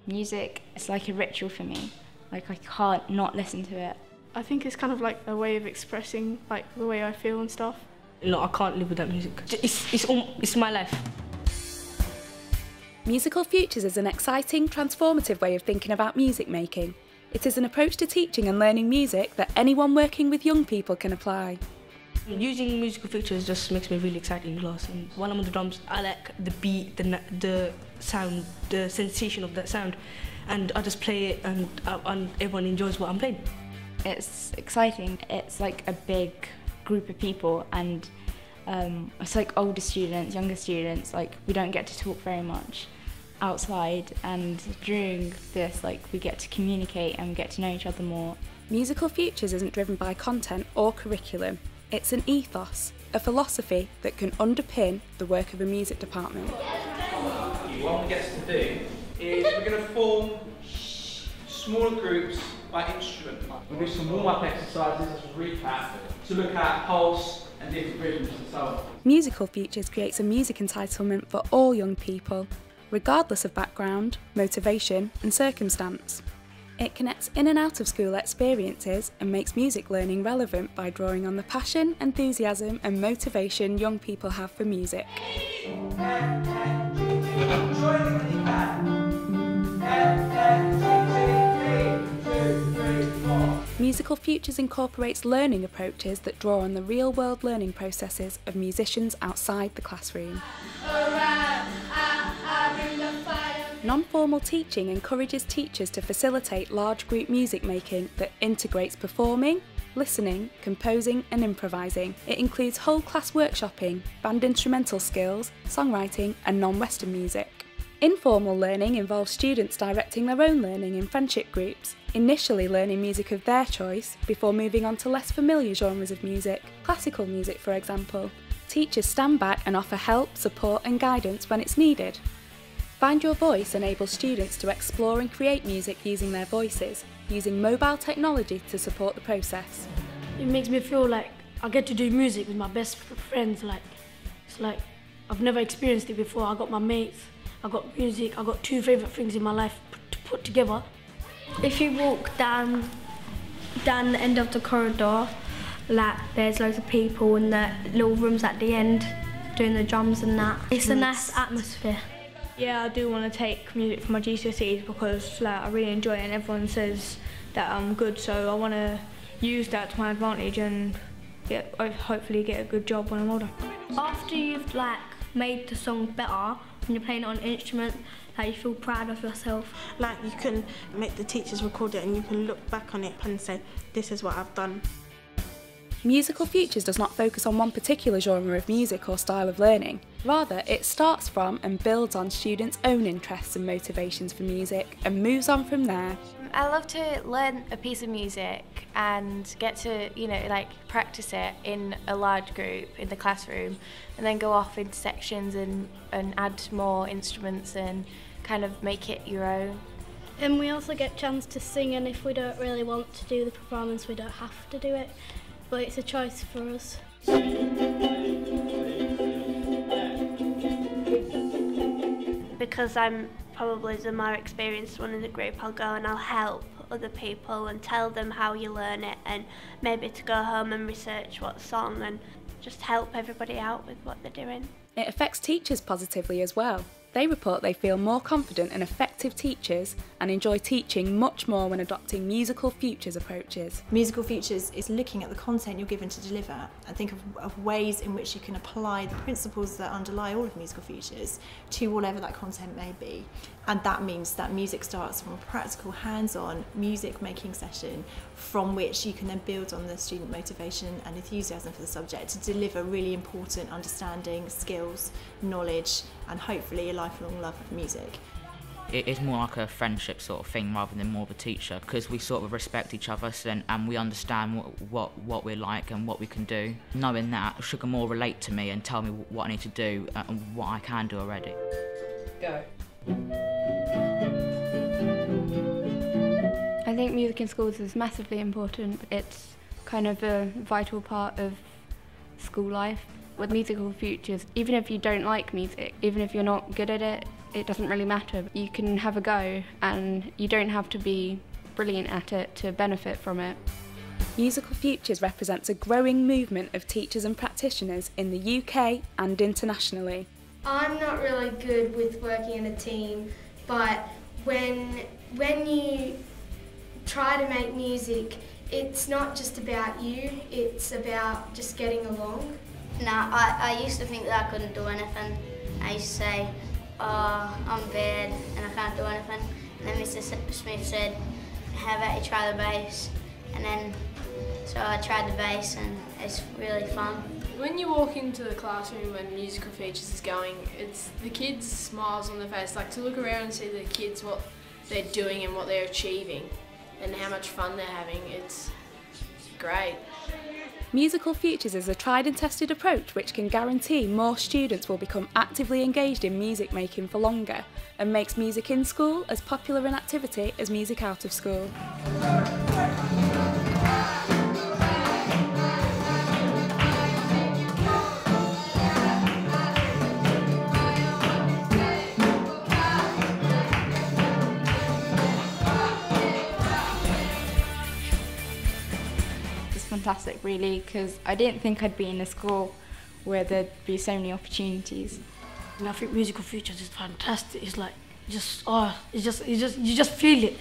Music is like a ritual for me. Like, I can't not listen to it. I think it's kind of like a way of expressing like the way I feel and stuff. No, I can't live without music. It's my life. Musical Futures is an exciting, transformative way of thinking about music making. It is an approach to teaching and learning music that anyone working with young people can apply. Using musical features just makes me really excited in class. And while I'm on the drums, I like the beat, the sound, the sensation of that sound, and I just play it, and everyone enjoys what I'm playing. It's exciting. It's like a big group of people, and it's like older students, younger students. Like, we don't get to talk very much outside, and during this, like, we get to communicate and we get to know each other more. Musical Futures isn't driven by content or curriculum. It's an ethos, a philosophy that can underpin the work of a music department. What we get us to do is we're going to form smaller groups by instrument. We'll do some warm-up exercises as a recap to look at pulse and different rhythms and so on. Musical Futures creates a music entitlement for all young people, regardless of background, motivation and circumstance. It connects in and out of school experiences and makes music learning relevant by drawing on the passion, enthusiasm and motivation young people have for music. Musical Futures incorporates learning approaches that draw on the real-world learning processes of musicians outside the classroom. Non-formal teaching encourages teachers to facilitate large group music making that integrates performing, listening, composing and improvising. It includes whole class workshopping, band instrumental skills, songwriting and non-Western music. Informal learning involves students directing their own learning in friendship groups, initially learning music of their choice before moving on to less familiar genres of music, classical music for example. Teachers stand back and offer help, support and guidance when it's needed. Find Your Voice enables students to explore and create music using their voices, using mobile technology to support the process. It makes me feel like I get to do music with my best friends. It's like I've never experienced it before. I got my mates, I got music, I got two favourite things in my life to put together. If you walk down the end of the corridor, like there's loads of people in the little rooms at the end doing the drums and that. It's a nice atmosphere. Yeah, I do want to take music for my GCSEs because I really enjoy it and everyone says that I'm good, so I want to use that to my advantage and hopefully get a good job when I'm older. After you've made the song better, when you're playing it on an instrument, you feel proud of yourself. You can make the teachers record it and you can look back on it and say, this is what I've done. Musical Futures does not focus on one particular genre of music or style of learning. Rather, it starts from and builds on students' own interests and motivations for music and moves on from there. I love to learn a piece of music and get to, practice it in a large group in the classroom and then go off into sections and add more instruments and kind of make it your own. And we also get a chance to sing, and if we don't really want to do the performance, we don't have to do it. But it's a choice for us. Because I'm probably the more experienced one in the group, I'll go and I'll help other people and tell them how you learn it, and maybe to go home and research what song and just help everybody out with what they're doing. It affects teachers positively as well. They report they feel more confident and effective teachers and enjoy teaching much more when adopting Musical Futures approaches. Musical Futures is looking at the content you're given to deliver and think of ways in which you can apply the principles that underlie all of Musical Futures to whatever that content may be. And that means that music starts from a practical, hands-on music making session from which you can then build on the student motivation and enthusiasm for the subject to deliver really important understanding, skills, knowledge and hopefully a lifelong love of music. It is more like a friendship sort of thing rather than more of a teacher, because we sort of respect each other and we understand what we're like and what we can do. Knowing that, she can more relate to me and tell me what I need to do and what I can do already. Go. I think music in schools is massively important. It's kind of a vital part of school life. With Musical Futures, even if you don't like music, even if you're not good at it, it doesn't really matter. You can have a go and you don't have to be brilliant at it to benefit from it. Musical Futures represents a growing movement of teachers and practitioners in the UK and internationally. I'm not really good with working in a team, but when you try to make music, it's not just about you, it's about just getting along. I used to think that I couldn't do anything. I used to say, oh, I'm bad and I can't do anything. And then Mr. Smith said, how about you try the bass? And then, so I tried the bass and it's really fun. When you walk into the classroom when Musical Features is going, it's the kids' smiles on their face, like to look around and see the kids, what they're doing and what they're achieving and how much fun they're having, it's great. Musical Futures is a tried and tested approach which can guarantee more students will become actively engaged in music making for longer and makes music in school as popular an activity as music out of school. Fantastic, really, because I didn't think I'd be in a school where there'd be so many opportunities. And I think Musical Futures is fantastic. It's like you just feel it.